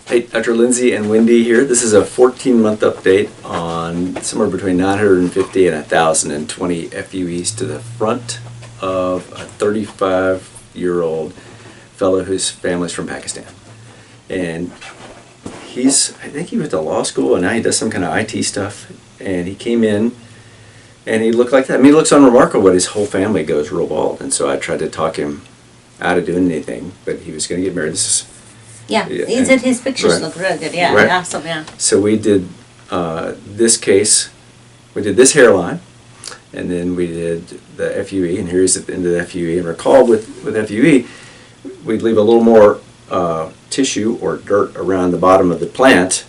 Hey, Dr. Lindsey and Wendy here. This is a 14-month update on somewhere between 950 and 1,020 FUEs to the front of a 35-year-old fellow whose family's from Pakistan. And I think he went to law school and now he does some kind of IT stuff. And he came in and he looked like that. I mean, he looks unremarkable, but his whole family goes real bald. And so I tried to talk him out of doing anything, but he was going to get married. He said his pictures look really good. Yeah, right. Awesome. Yeah. So we did this case, we did this hairline, and then we did the FUE, and here's at the end of the FUE. And recall with FUE, we'd leave a little more tissue or dirt around the bottom of the plant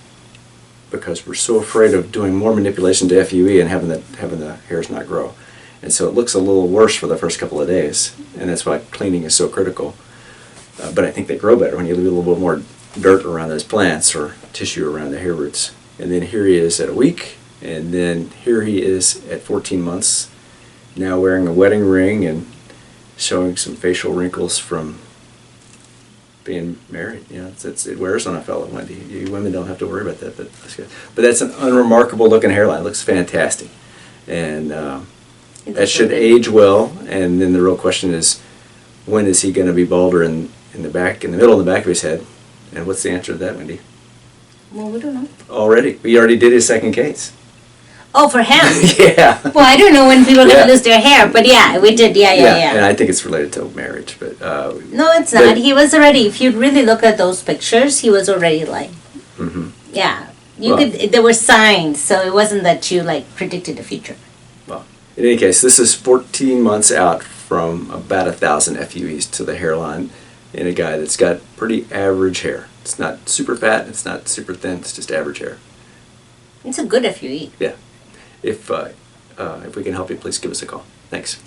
because we're so afraid of doing more manipulation to FUE and having the hairs not grow. And so it looks a little worse for the first couple of days, and that's why cleaning is so critical. But I think they grow better when you leave a little bit more dirt around those plants or tissue around the hair roots. And then here he is at a week, and then here he is at 14 months, now wearing a wedding ring and showing some facial wrinkles from being married. You know, it wears on a fellow, Wendy. You women don't have to worry about that, but that's good. But that's an unremarkable looking hairline. It looks fantastic. And that should age well, and then the real question is, when is he going to be balder in the middle of the back of his head? And what's the answer to that, Wendy? Well, we don't know. We already did his second case. Oh, for him? Yeah. Well, I don't know when people are going to lose their hair, but yeah, we did. Yeah. And I think it's related to marriage, but no, it's not. He was already. If you really look at those pictures, he was already like. Mm-hmm. Yeah, there were signs, so it wasn't that you predicted the future. Well, in any case, this is 14 months out from about 1,000 FUEs to the hairline in a guy that's got pretty average hair. It's not super fat, it's not super thin, it's just average hair. It's a good FUE. Yeah. If we can help you, please give us a call. Thanks.